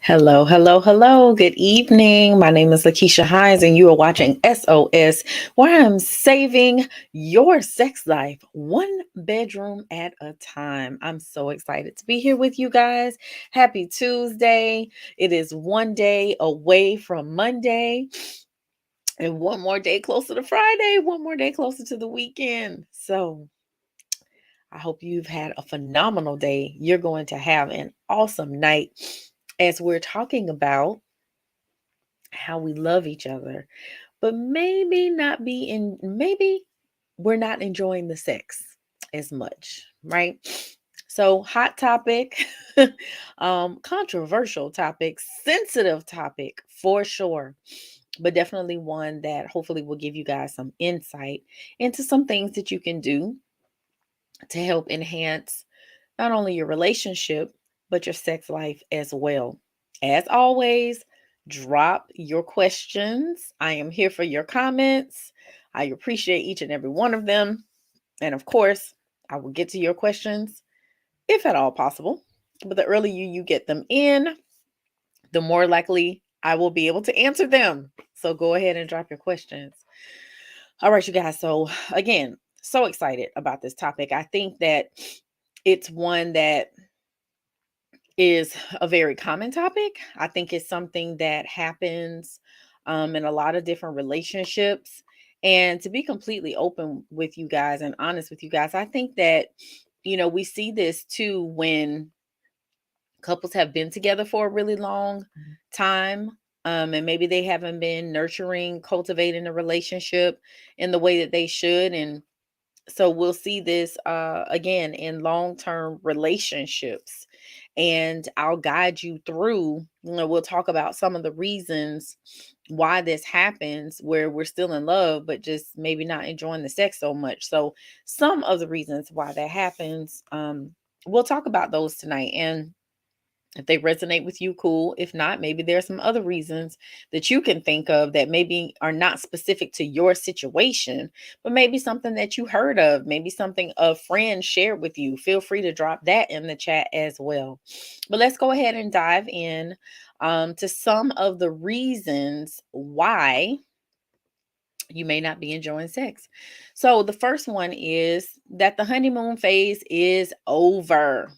Hello, hello, hello. Good evening. My name is LaKeesha Hines, and you are watching SOS, where I'm saving your sex life one bedroom at a time. I'm so excited to be here with you guys. Happy Tuesday. It is one day away from Monday, and one more day closer to Friday, one more day closer to the weekend. So, I hope you've had a phenomenal day. You're going to have an awesome night as we're talking about how we love each other, but maybe we're not enjoying the sex as much, right? So, hot topic, controversial topic, sensitive topic for sure, but definitely one that hopefully will give you guys some insight into some things that you can do to help enhance not only your relationship, but your sex life as well. As always, drop your questions. I am here for your comments. I appreciate each and every one of them. And of course, I will get to your questions if at all possible. But the earlier you get them in, the more likely I will be able to answer them. So go ahead and drop your questions. All right, you guys. So, again, so excited about this topic. I think that it's one that is a very common topic. I think it's something that happens in a lot of different relationships. And to be completely open with you guys and honest with you guys, I think that, we see this too when couples have been together for a really long time. And maybe they haven't been nurturing, cultivating a relationship in the way that they should. And so we'll see this again in long-term relationships, and I'll guide you through. We'll talk about some of the reasons why this happens, where we're still in love but just maybe not enjoying the sex so much. So some of the reasons why that happens, we'll talk about those tonight. And if they resonate with you, cool. If not, maybe there are some other reasons that you can think of that maybe are not specific to your situation, but maybe something that you heard of, maybe something a friend shared with you. Feel free to drop that in the chat as well. But let's go ahead and dive in to some of the reasons why you may not be enjoying sex. So the first one is that the honeymoon phase is over.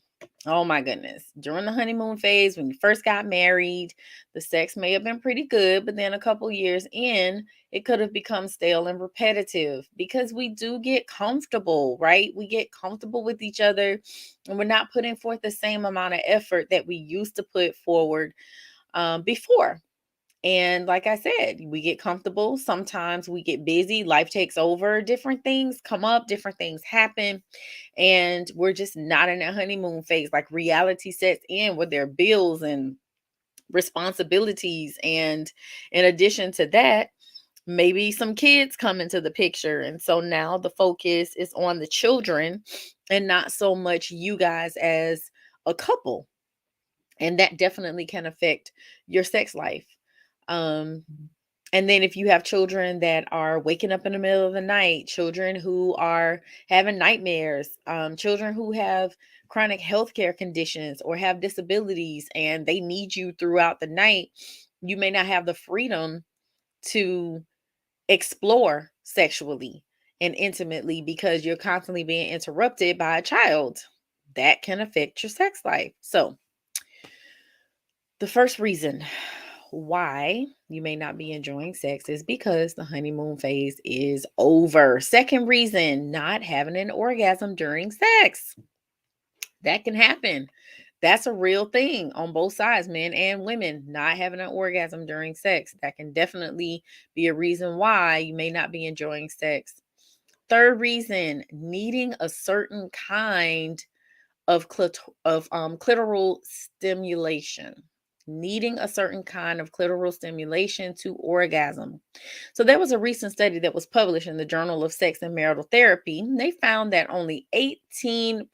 Oh my goodness. During the honeymoon phase, when you first got married, the sex may have been pretty good, but then a couple years in, it could have become stale and repetitive because we do get comfortable, right? We get comfortable with each other, and we're not putting forth the same amount of effort that we used to put forward before. And like I said, we get comfortable. Sometimes we get busy. Life takes over. Different things come up, different things happen. And we're just not in that honeymoon phase. Like reality sets in with their bills and responsibilities. And in addition to that, maybe some kids come into the picture. And so now the focus is on the children and not so much you guys as a couple. And that definitely can affect your sex life. Um, and then if you have children that are waking up in the middle of the night, children who are having nightmares, children who have chronic healthcare conditions or have disabilities and they need you throughout the night, you may not have the freedom to explore sexually and intimately because you're constantly being interrupted by a child. That can affect your sex life. So, the first reason why you may not be enjoying sex is because the honeymoon phase is over. Second reason, not having an orgasm during sex. That can happen. That's a real thing on both sides, men and women, not having an orgasm during sex. That can definitely be a reason why you may not be enjoying sex. Third reason, needing a certain kind of clitoral stimulation, needing a certain kind of clitoral stimulation to orgasm. So there was a recent study that was published in the Journal of Sex and Marital Therapy. They found that only 18%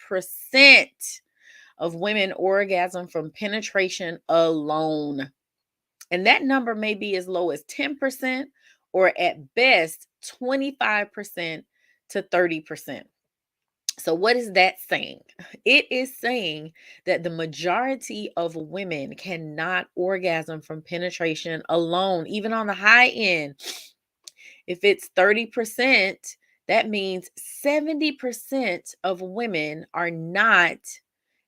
of women orgasm from penetration alone. And that number may be as low as 10% or at best 25% to 30%. So, what is that saying? It is saying that the majority of women cannot orgasm from penetration alone, even on the high end. If it's 30%, that means 70% of women are not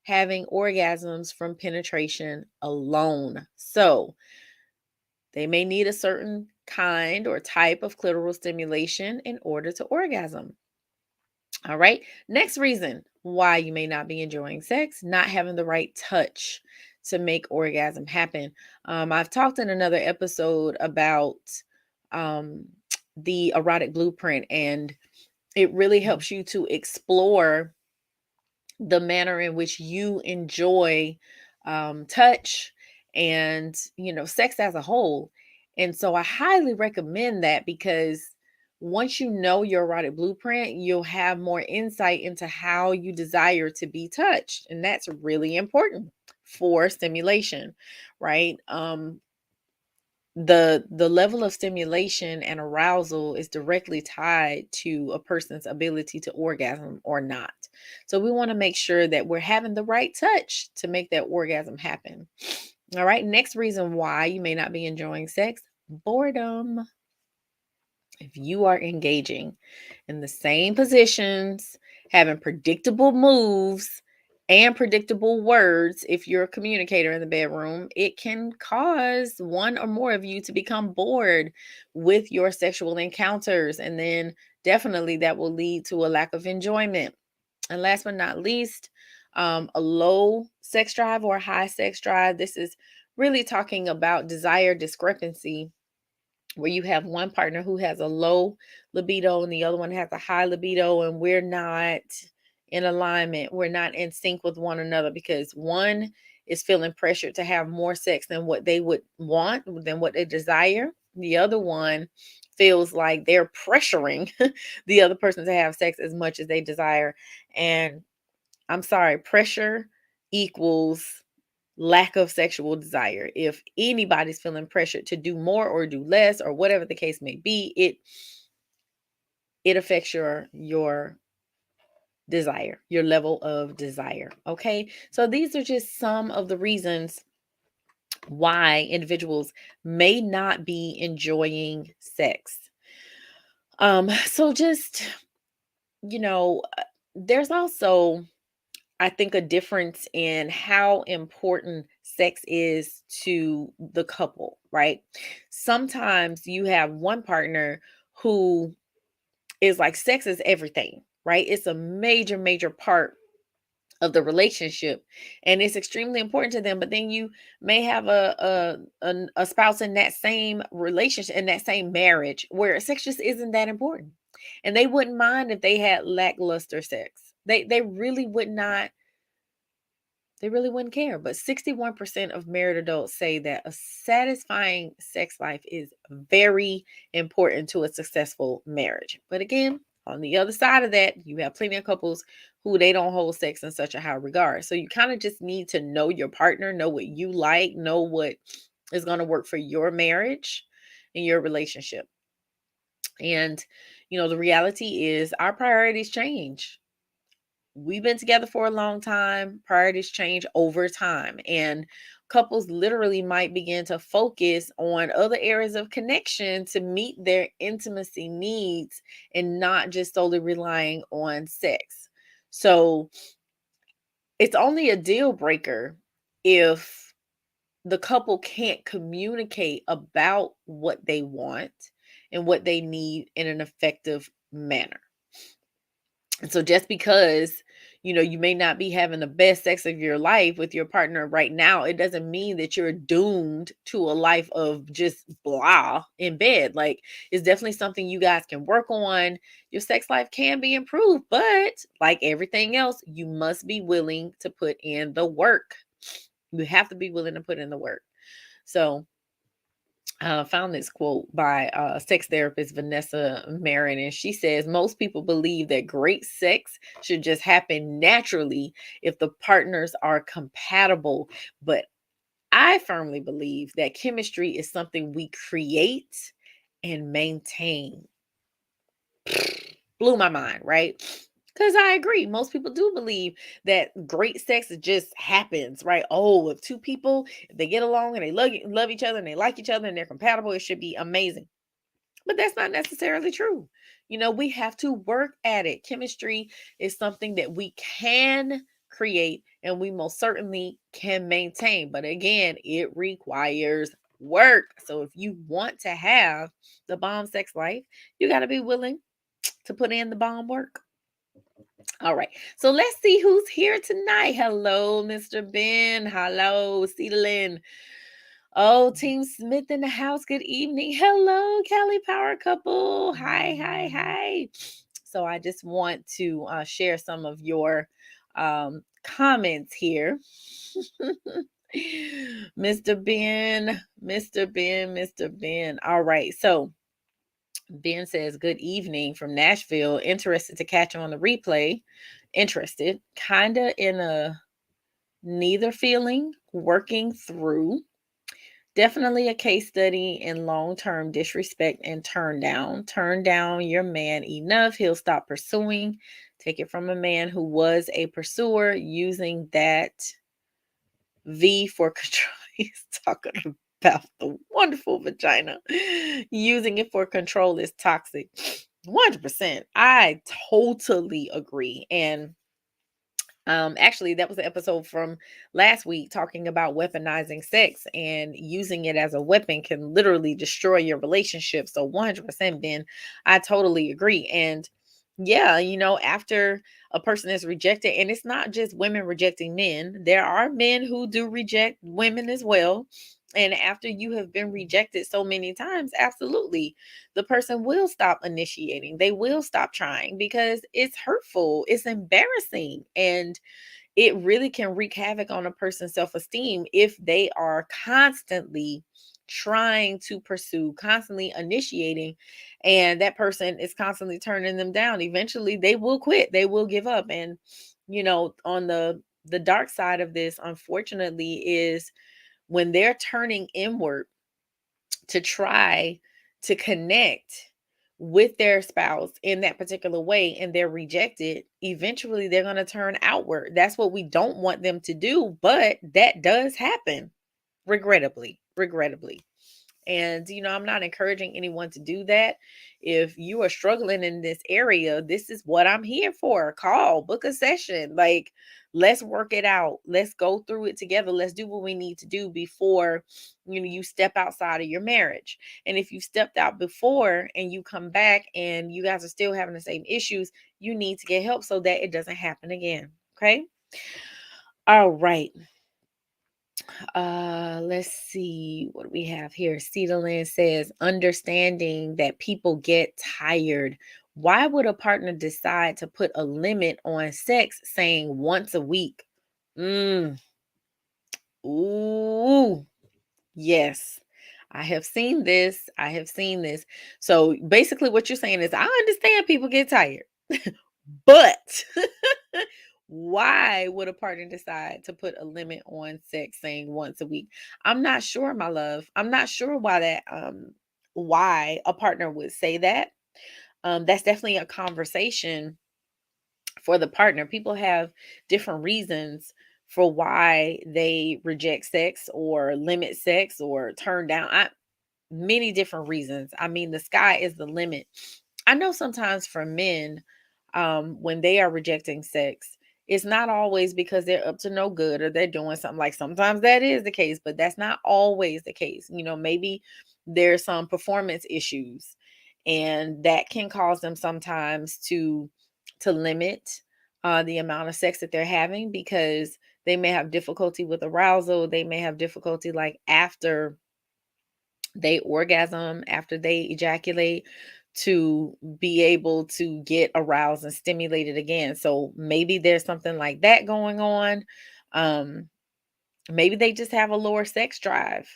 having orgasms from penetration alone. So, they may need a certain kind or type of clitoral stimulation in order to orgasm. All right. Next reason why you may not be enjoying sex, not having the right touch to make orgasm happen. I've talked in another episode about um, the erotic blueprint, and it really helps you to explore the manner in which you enjoy touch and sex as a whole. And so I highly recommend that, because once you know your erotic blueprint, you'll have more insight into how you desire to be touched, and that's really important for stimulation, right? The level of stimulation and arousal is directly tied to a person's ability to orgasm or not. So we want to make sure that we're having the right touch to make that orgasm happen. All right, next reason why you may not be enjoying sex: boredom. If you are engaging in the same positions, having predictable moves and predictable words, if you're a communicator in the bedroom, it can cause one or more of you to become bored with your sexual encounters. And then definitely that will lead to a lack of enjoyment. And last but not least, a low sex drive or high sex drive. This is really talking about desire discrepancy, where you have one partner who has a low libido and the other one has a high libido, and we're not in alignment. We're not in sync with one another, because one is feeling pressured to have more sex than what they would want, than what they desire. The other one feels like they're pressuring the other person to have sex as much as they desire. And I'm sorry, pressure equals lack of sexual desire. If anybody's feeling pressured to do more or do less or whatever the case may be, it affects your desire, your level of desire. Okay? So these are just some of the reasons why individuals may not be enjoying sex. So just, you know, there's also, I think, a difference in how important sex is to the couple, right? Sometimes you have one partner who is like, sex is everything, right? It's a major, major part of the relationship, and it's extremely important to them. But then you may have a spouse in that same relationship, in that same marriage, where sex just isn't that important, and they wouldn't mind if they had lackluster sex. They really would not, they really wouldn't care. But 61% of married adults say that a satisfying sex life is very important to a successful marriage. But again, on the other side of that, you have plenty of couples who they don't hold sex in such a high regard. So you kind of just need to know your partner, know what you like, know what is going to work for your marriage and your relationship. And, the reality is our priorities change. We've been together for a long time. Priorities change over time, and couples literally might begin to focus on other areas of connection to meet their intimacy needs, and not just solely relying on sex. So it's only a deal breaker if the couple can't communicate about what they want and what they need in an effective manner. And so just because, you may not be having the best sex of your life with your partner right now, it doesn't mean that you're doomed to a life of just blah in bed. Like, it's definitely something you guys can work on. Your sex life can be improved, but like everything else, you must be willing to put in the work. You have to be willing to put in the work. So found this quote by sex therapist Vanessa Marin, and she says most people believe that great sex should just happen naturally if the partners are compatible. But I firmly believe that chemistry is something we create and maintain. Blew my mind, right? Because I agree. Most people do believe that great sex just happens, right? Oh, if two people, if they get along and they love each other and they like each other and they're compatible, it should be amazing. But that's not necessarily true. We have to work at it. Chemistry is something that we can create and we most certainly can maintain. But again, it requires work. So if you want to have the bomb sex life, you got to be willing to put in the bomb work. All right. So let's see who's here tonight. Hello, Mr. Ben. Hello, Celine. Oh, Team Smith in the house. Good evening. Hello, Cali Power Couple. Hi, hi, hi. So I just want to share some of your comments here. Mr. Ben, Mr. Ben, Mr. Ben. All right. So Ben says, good evening from Nashville. Interested to catch on the replay. Interested. Kinda in a neither feeling, working through. Definitely a case study in long-term disrespect and turn down. Turn down your man enough, he'll stop pursuing. Take it from a man who was a pursuer using that V for control. He's talking about the wonderful vagina. Using it for control is toxic. 100%. I totally agree. And actually, that was an episode from last week talking about weaponizing sex, and using it as a weapon can literally destroy your relationship. So 100%, Ben, I totally agree. And yeah, after a person is rejected, and it's not just women rejecting men, there are men who do reject women as well. And after you have been rejected so many times, absolutely, the person will stop initiating. They will stop trying because it's hurtful, it's embarrassing, and it really can wreak havoc on a person's self-esteem if they are constantly trying to pursue, constantly initiating, and that person is constantly turning them down. Eventually they will quit, they will give up. And on the dark side of this, unfortunately, is when they're turning inward to try to connect with their spouse in that particular way and they're rejected, eventually they're going to turn outward. That's what we don't want them to do, but that does happen, regrettably. And, I'm not encouraging anyone to do that. If you are struggling in this area, this is what I'm here for. Call, book a session. Like, let's work it out. Let's go through it together. Let's do what we need to do before, you step outside of your marriage. And if you stepped out before and you come back and you guys are still having the same issues, you need to get help so that it doesn't happen again. Okay. All right. Let's see what we have here. Cedarland says, understanding that people get tired. Why would a partner decide to put a limit on sex, saying once a week? Mm. Ooh, yes. I have seen this. I have seen this. So basically, what you're saying is, I understand people get tired, but why would a partner decide to put a limit on sex, saying once a week? I'm not sure, my love. I'm not sure why a partner would say that. That's definitely a conversation for the partner. People have different reasons for why they reject sex or limit sex or turn down. Many different reasons. I mean, the sky is the limit. I know sometimes for men, when they are rejecting sex, it's not always because they're up to no good or they're doing something. Like, sometimes that is the case, but that's not always the case. Maybe there's some performance issues, and that can cause them sometimes to limit the amount of sex that they're having, because they may have difficulty with arousal. They may have difficulty, like, after they orgasm, after they ejaculate, to be able to get aroused and stimulated again. So maybe there's something like that going on. Um, Maybe they just have a lower sex drive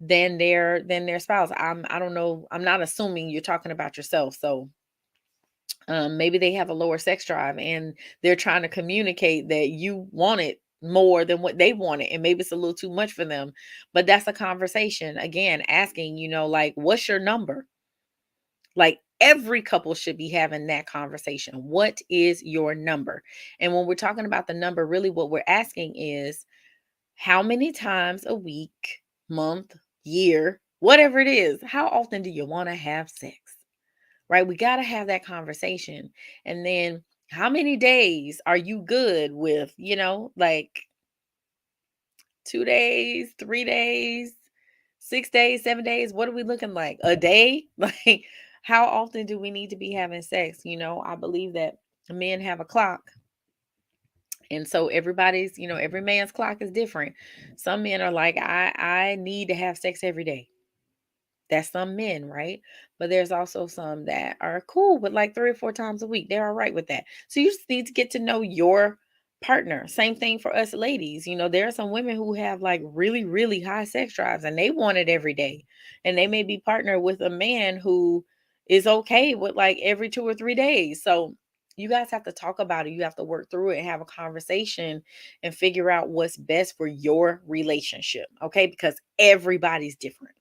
than their spouse. I don't know. I'm not assuming you're talking about yourself. So maybe they have a lower sex drive and they're trying to communicate that you want it more than what they wanted, and maybe it's a little too much for them. But that's a conversation, again, asking, like, what's your number? Like, Every couple should be having that conversation. What is your number? And when we're talking about the number, really what we're asking is how many times a week, month, year, whatever it is, how often do you want to have sex? Right? We got to have that conversation. And then how many days are you good with, like 2 days, 3 days, 6 days, 7 days? What are we looking like? A day? Like, how often do we need to be having sex? I believe that men have a clock. And so everybody's, every man's clock is different. Some men are like, I need to have sex every day. That's some men, right? But there's also some that are cool with like 3 or 4 times a week. They're all right with that. So you just need to get to know your partner. Same thing for us ladies. There are some women who have like really, really high sex drives and they want it every day. And they may be partnered with a man who is okay with like every 2 or 3 days. So you guys have to talk about it. You have to work through it and have a conversation and figure out what's best for your relationship. Okay. Because everybody's different.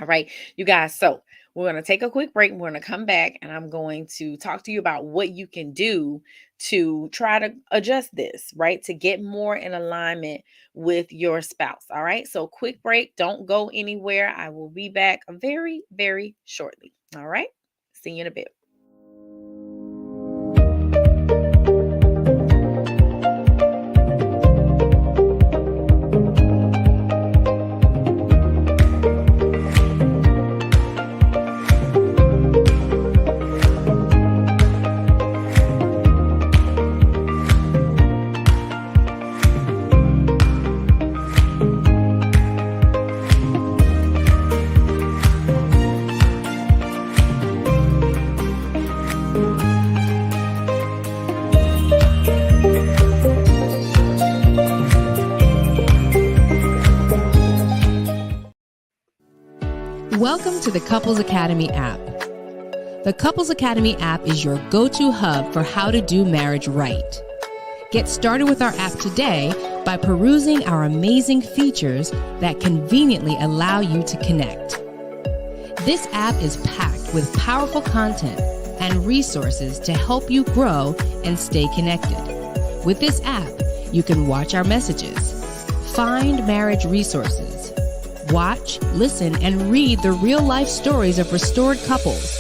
All right, you guys. So we're going to take a quick break. We're going to come back and I'm going to talk to you about what you can do to try to adjust this, right? To get more in alignment with your spouse. All right. So quick break. Don't go anywhere. I will be back very, very shortly. All right. See you in a bit. Welcome to the Couples Academy app. The Couples Academy app is your go-to hub for how to do marriage right. Get started with our app today by perusing our amazing features that conveniently allow you to connect. This app is packed with powerful content and resources to help you grow and stay connected. With this app, you can watch our messages, find marriage resources, watch, listen, and read the real-life stories of restored couples,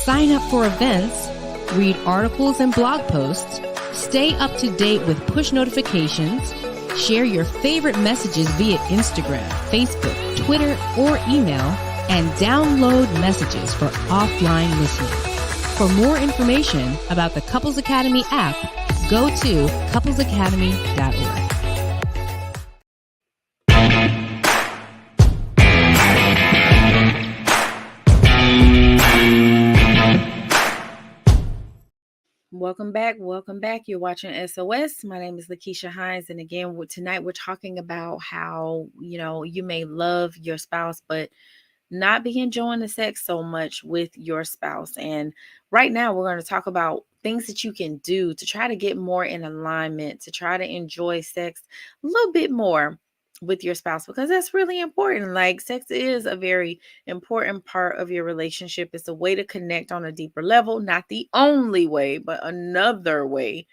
sign up for events, read articles and blog posts, stay up to date with push notifications, share your favorite messages via Instagram, Facebook, Twitter, or email, and download messages for offline listening. For more information about the Couples Academy app, go to couplesacademy.org. Welcome back. Welcome back. You're watching SOS. My name is LaKeesha Hines. And again, tonight we're talking about how, you may love your spouse, but not be enjoying the sex so much with your spouse. And right now we're going to talk about things that you can do to try to get more in alignment, to try to enjoy sex a little bit more with your spouse, because that's really important. Like, sex is a very important part of your relationship. It's a way to connect on a deeper level, not the only way, but another way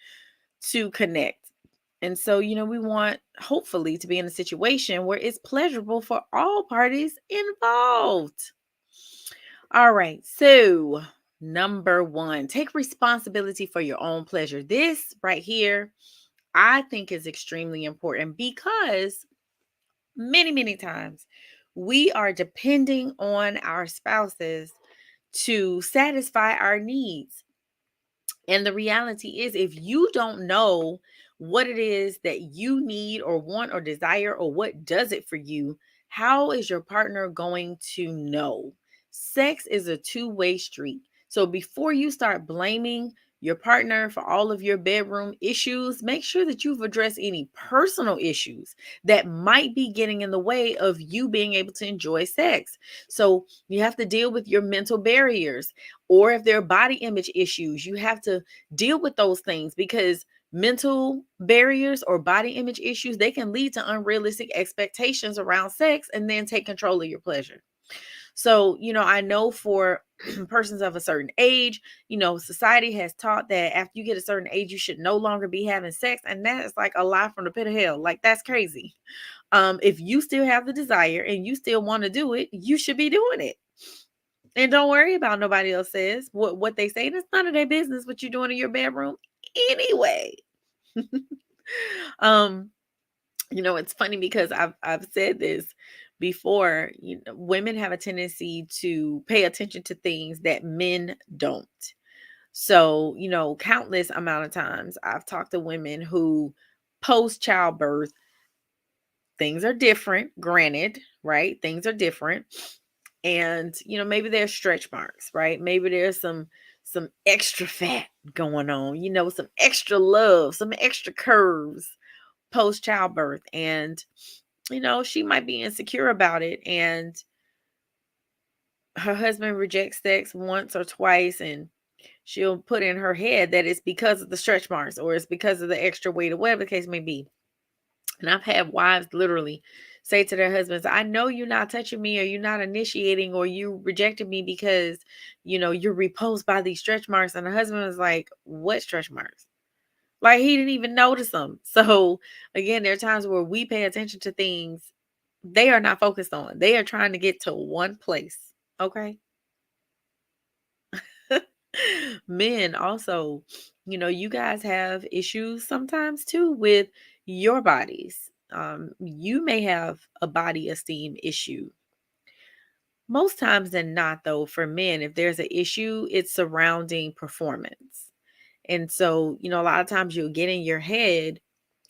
to connect. And so, we want hopefully to be in a situation where it's pleasurable for all parties involved. All right. So, number one, take responsibility for your own pleasure. This right here, I think, is extremely important because many, many times we are depending on our spouses to satisfy our needs. And the reality is, if you don't know what it is that you need or want or desire or what does it for you, how is your partner going to know? Sex is a two-way street. So before you start blaming your partner for all of your bedroom issues, make sure that you've addressed any personal issues that might be getting in the way of you being able to enjoy sex. So you have to deal with your mental barriers, or if there are body image issues, you have to deal with those things, because mental barriers or body image issues, they can lead to unrealistic expectations around sex and then take control of your pleasure. So, I know for persons of a certain age, society has taught that after you get a certain age, you should no longer be having sex. And that is like a lie from the pit of hell. Like, that's crazy. If you still have the desire and you still want to do it, you should be doing it. And don't worry about nobody else says what they say. That's none of their business what you're doing in your bedroom anyway. um, it's funny because I've said this before. Women have a tendency to pay attention to things that men don't. So, countless amount of times I've talked to women who post childbirth, things are different, granted, right? Things are different. And, maybe there's stretch marks, right? Maybe there's some extra fat going on, some extra love, some extra curves post childbirth. And, she might be insecure about it. And her husband rejects sex once or twice, and she'll put in her head that it's because of the stretch marks or it's because of the extra weight or whatever the case may be. And I've had wives literally say to their husbands, I know you're not touching me, or you're not initiating, or you rejected me because, you're repulsed by these stretch marks. And the husband was like, what stretch marks? Like, he didn't even notice them. So again, there are times where we pay attention to things they are not focused on. They are trying to get to one place. Okay. Men also, you guys have issues sometimes too with your bodies. You may have a body esteem issue. Most times than not, though, for men, if there's an issue, it's surrounding performance. And so, a lot of times you'll get in your head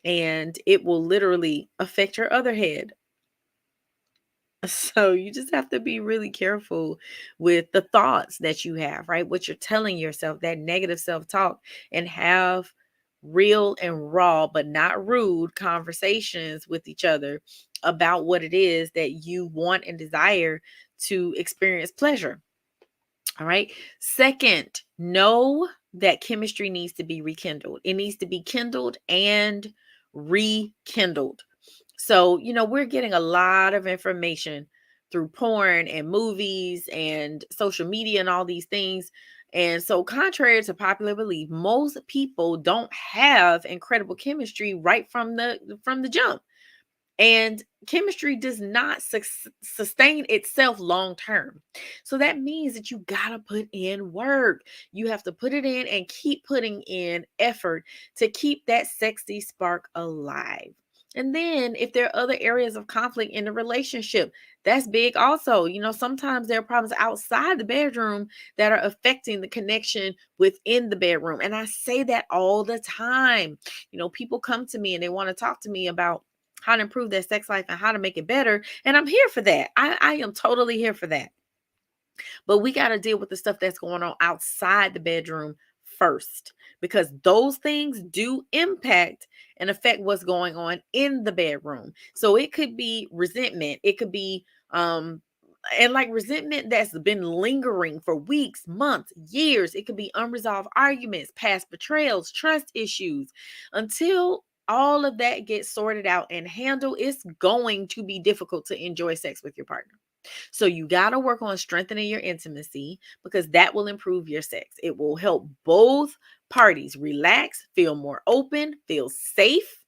and it will literally affect your other head. So you just have to be really careful with the thoughts that you have, right? What you're telling yourself, that negative self-talk, and have real and raw, but not rude conversations with each other about what it is that you want and desire to experience pleasure. All right. Second, know that chemistry needs to be rekindled. It needs to be kindled and rekindled. So, we're getting a lot of information through porn and movies and social media and all these things. And so, contrary to popular belief, most people don't have incredible chemistry right from the jump. And chemistry does not sustain itself long term. So that means that you got to put in work. You have to put it in and keep putting in effort to keep that sexy spark alive. And then if there are other areas of conflict in the relationship, that's big also. Sometimes there are problems outside the bedroom that are affecting the connection within the bedroom. And I say that all the time. People come to me and they want to talk to me about how to improve their sex life and how to make it better. And I'm here for that. I am totally here for that. But we got to deal with the stuff that's going on outside the bedroom first, because those things do impact and affect what's going on in the bedroom. So it could be resentment. It could be, and like resentment that's been lingering for weeks, months, years. It could be unresolved arguments, past betrayals, trust issues. Until all of that gets sorted out and handled, it's going to be difficult to enjoy sex with your partner. So you got to work on strengthening your intimacy, because that will improve your sex. It will help both parties relax, feel more open, feel safe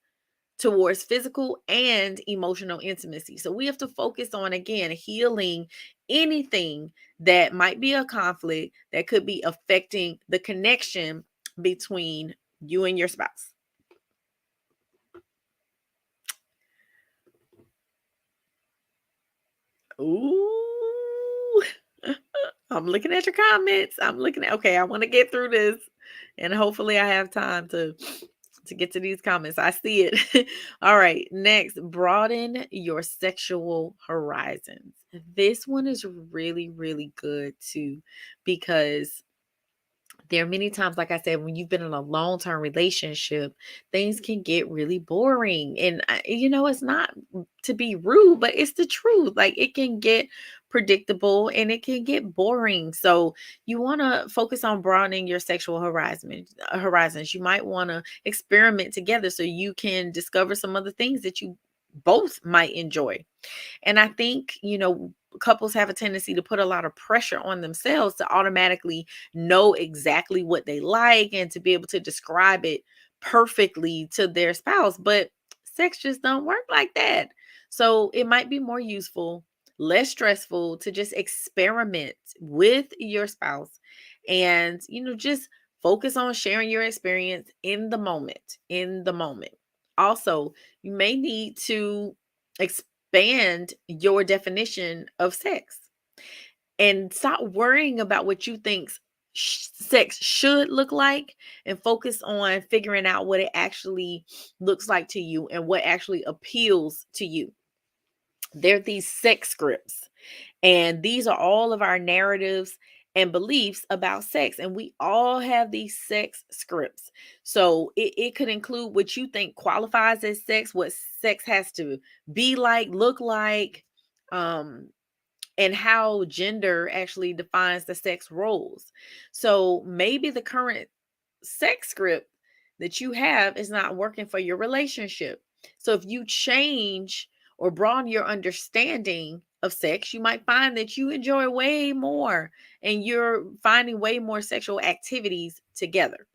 towards physical and emotional intimacy. So we have to focus on, again, healing anything that might be a conflict that could be affecting the connection between you and your spouse. Ooh. I'm looking at your comments. Okay, I want to get through this, and hopefully I have time to get to these comments. I see it. All right, next, broaden your sexual horizons. This one is really, really good too, because there are many times, like I said, when you've been in a long-term relationship, things can get really boring. And, it's not to be rude, but it's the truth. Like, it can get predictable and it can get boring. So you want to focus on broadening your sexual horizons. You might want to experiment together so you can discover some other things that you both might enjoy. And I think, couples have a tendency to put a lot of pressure on themselves to automatically know exactly what they like and to be able to describe it perfectly to their spouse. But sex just don't work like that. So it might be more useful, less stressful to just experiment with your spouse and, just focus on sharing your experience in the moment, in the moment. Also, you may need to expand your definition of sex and stop worrying about what you think sex should look like and focus on figuring out what it actually looks like to you and what actually appeals to you. There are these sex scripts, and these are all of our narratives and beliefs about sex. And we all have these sex scripts. So it could include what you think qualifies as sex, what sex has to be like, look like, um, and how gender actually defines the sex roles. So maybe the current sex script that you have is not working for your relationship. So if you change or broaden your understanding of sex, you might find that you enjoy way more and you're finding way more sexual activities together.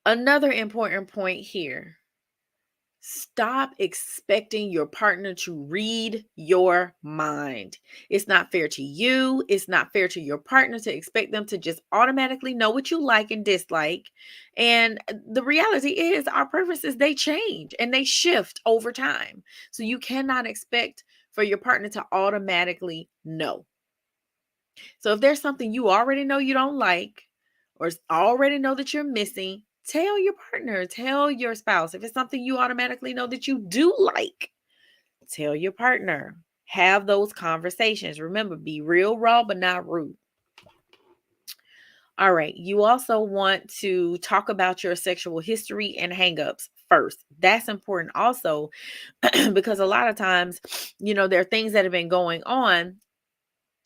Another important point here: stop expecting your partner to read your mind. It's not fair to you. It's not fair to your partner to expect them to just automatically know what you like and dislike. And the reality is, our preferences, they change and they shift over time. So you cannot expect for your partner to automatically know. So if there's something you already know you don't like or already know that you're missing, tell your partner, tell your spouse. If it's something you automatically know that you do like, tell your partner. Have those conversations. Remember, be real, raw, but not rude. All right. You also want to talk about your sexual history and hangups first. That's important also because a lot of times, there are things that have been going on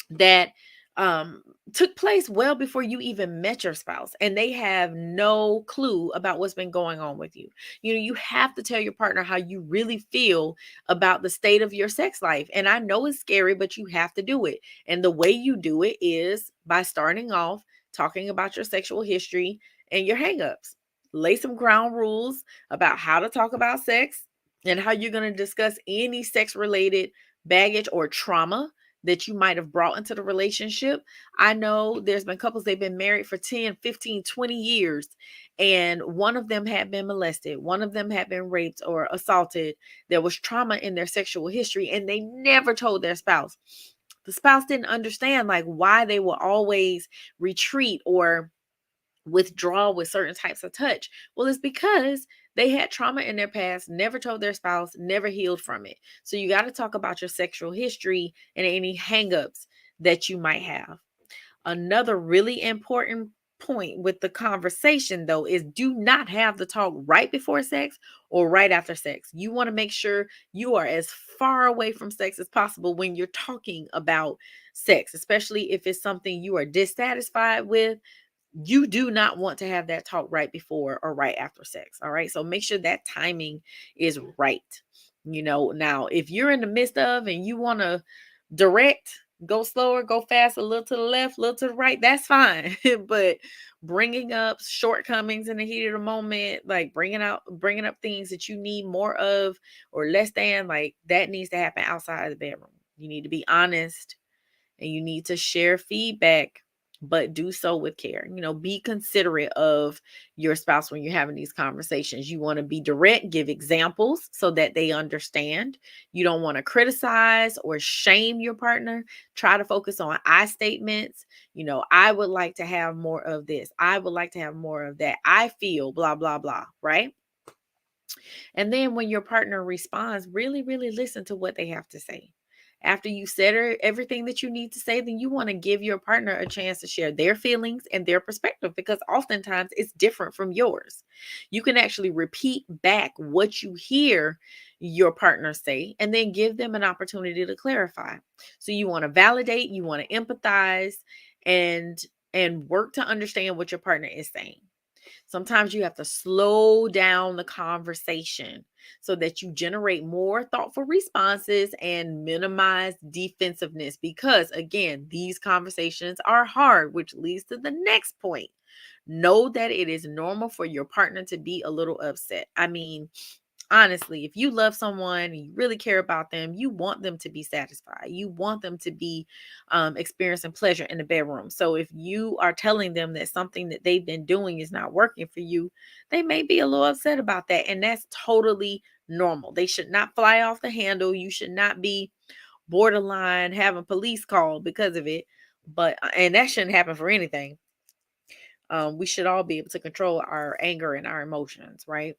that um took place well before you even met your spouse, and they have no clue about what's been going on with you. You have to tell your partner how you really feel about the state of your sex life. And I know it's scary, but you have to do it. And the way you do it is by starting off talking about your sexual history and your hangups. Lay some ground rules about how to talk about sex and how you're going to discuss any sex related baggage or trauma that you might have brought into the relationship. I know there's been couples, they've been married for 10, 15, 20 years, and one of them had been molested, one of them had been raped or assaulted. There was trauma in their sexual history, and they never told their spouse. The spouse didn't understand like why they will always retreat or withdraw with certain types of touch. Well, it's because they had trauma in their past, never told their spouse, never healed from it. So you got to talk about your sexual history and any hangups that you might have. Another really important point with the conversation, though, is do not have the talk right before sex or right after sex. You want to make sure you are as far away from sex as possible when you're talking about sex, especially if it's something you are dissatisfied with. You do not want to have that talk right before or right after sex. All right. So make sure that timing is right. Now, if you're in the midst of and you want to direct, go slower, go fast, a little to the left, a little to the right, that's fine. But bringing up shortcomings in the heat of the moment, like bringing up things that you need more of or less than, like that needs to happen outside of the bedroom. You need to be honest and you need to share feedback, but do so with care. Be considerate of your spouse when you're having these conversations. You want to be direct, give examples so that they understand. You don't want to criticize or shame your partner. Try to focus on I statements. I would like to have more of this. I would like to have more of that. I feel blah, blah, blah, right? And then when your partner responds, really, really listen to what they have to say. After you said everything that you need to say, then you want to give your partner a chance to share their feelings and their perspective because oftentimes it's different from yours. You can actually repeat back what you hear your partner say and then give them an opportunity to clarify. So you want to validate, you want to empathize and work to understand what your partner is saying. Sometimes you have to slow down the conversation so that you generate more thoughtful responses and minimize defensiveness. Because again, these conversations are hard, which leads to the next point. Know that it is normal for your partner to be a little upset. I mean, honestly, if you love someone and you really care about them, you want them to be satisfied. You want them to be experiencing pleasure in the bedroom. So if you are telling them that something that they've been doing is not working for you, they may be a little upset about that. And that's totally normal. They should not fly off the handle. You should not be borderline having police call because of it. But, and that shouldn't happen for anything. We should all be able to control our anger and our emotions, right?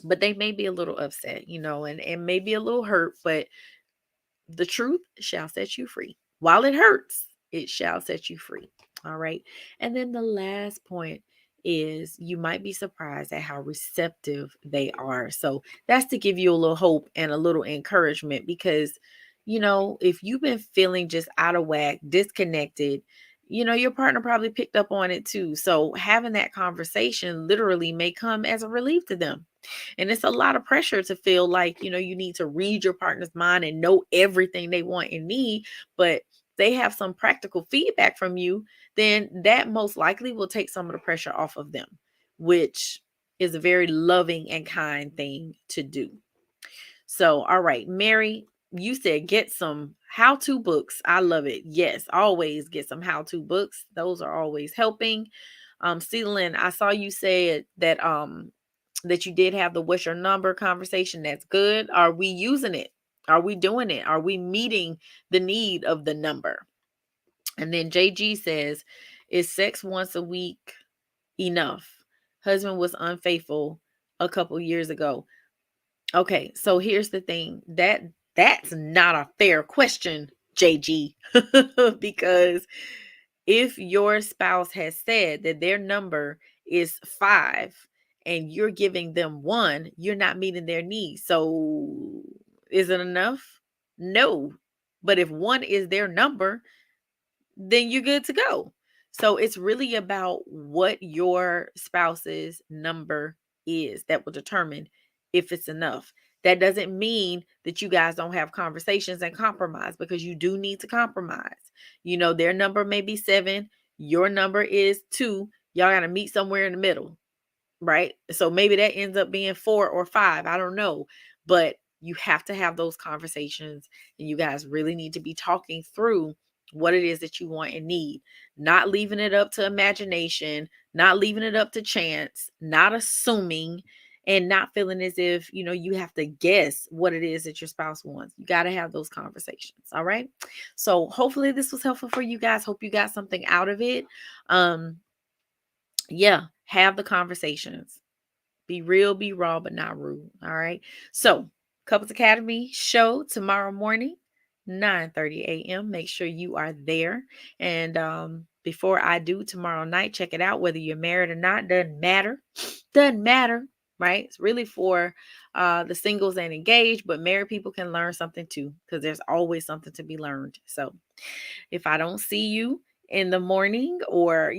But they may be a little upset, and maybe a little hurt, but the truth shall set you free. While it hurts, it shall set you free. All right. And then the last point is you might be surprised at how receptive they are. So that's to give you a little hope and a little encouragement because, if you've been feeling just out of whack, disconnected, your partner probably picked up on it too. So having that conversation literally may come as a relief to them. And it's a lot of pressure to feel like, you need to read your partner's mind and know everything they want and need, but they have some practical feedback from you, then that most likely will take some of the pressure off of them, which is a very loving and kind thing to do. So, all right, Mary, you said get some how-to books. I love it. Yes, always get some how-to books. Those are always helping. Celine, I saw you said that you did have the what's your number conversation. That's good. Are we using it? Are we doing it? Are we meeting the need of the number? And then JG says, is sex once a week enough? Husband was unfaithful a couple years ago. Okay, so here's the thing. That's not a fair question, JG, because if your spouse has said that their number is 5 and you're giving them 1, you're not meeting their needs. So is it enough? No. But if 1 is their number, then you're good to go. So it's really about what your spouse's number is that will determine if it's enough. That doesn't mean that you guys don't have conversations and compromise, because you do need to compromise. Their number may be 7, your number is 2. Y'all got to meet somewhere in the middle, right? So maybe that ends up being 4 or 5. I don't know. But you have to have those conversations, and you guys really need to be talking through what it is that you want and need, not leaving it up to imagination, not leaving it up to chance, not assuming, and not feeling as if, you have to guess what it is that your spouse wants. You got to have those conversations. All right. So hopefully this was helpful for you guys. Hope you got something out of it. Yeah, have the conversations. Be real, be raw, but not rude. All right. So Couples Academy show tomorrow morning, 9:30 a.m. Make sure you are there. And before I do tomorrow night, check it out. Whether you're married or not, doesn't matter. Doesn't matter, right? It's really for the singles and engaged, but married people can learn something too, because there's always something to be learned. So if I don't see you in the morning or,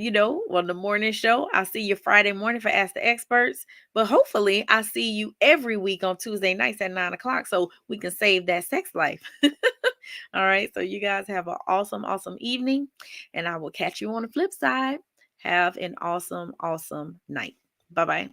on the morning show, I'll see you Friday morning for Ask the Experts. But hopefully I see you every week on Tuesday nights at 9 o'clock so we can save that sex life. All right. So you guys have an awesome, awesome evening, and I will catch you on the flip side. Have an awesome, awesome night. Bye-bye.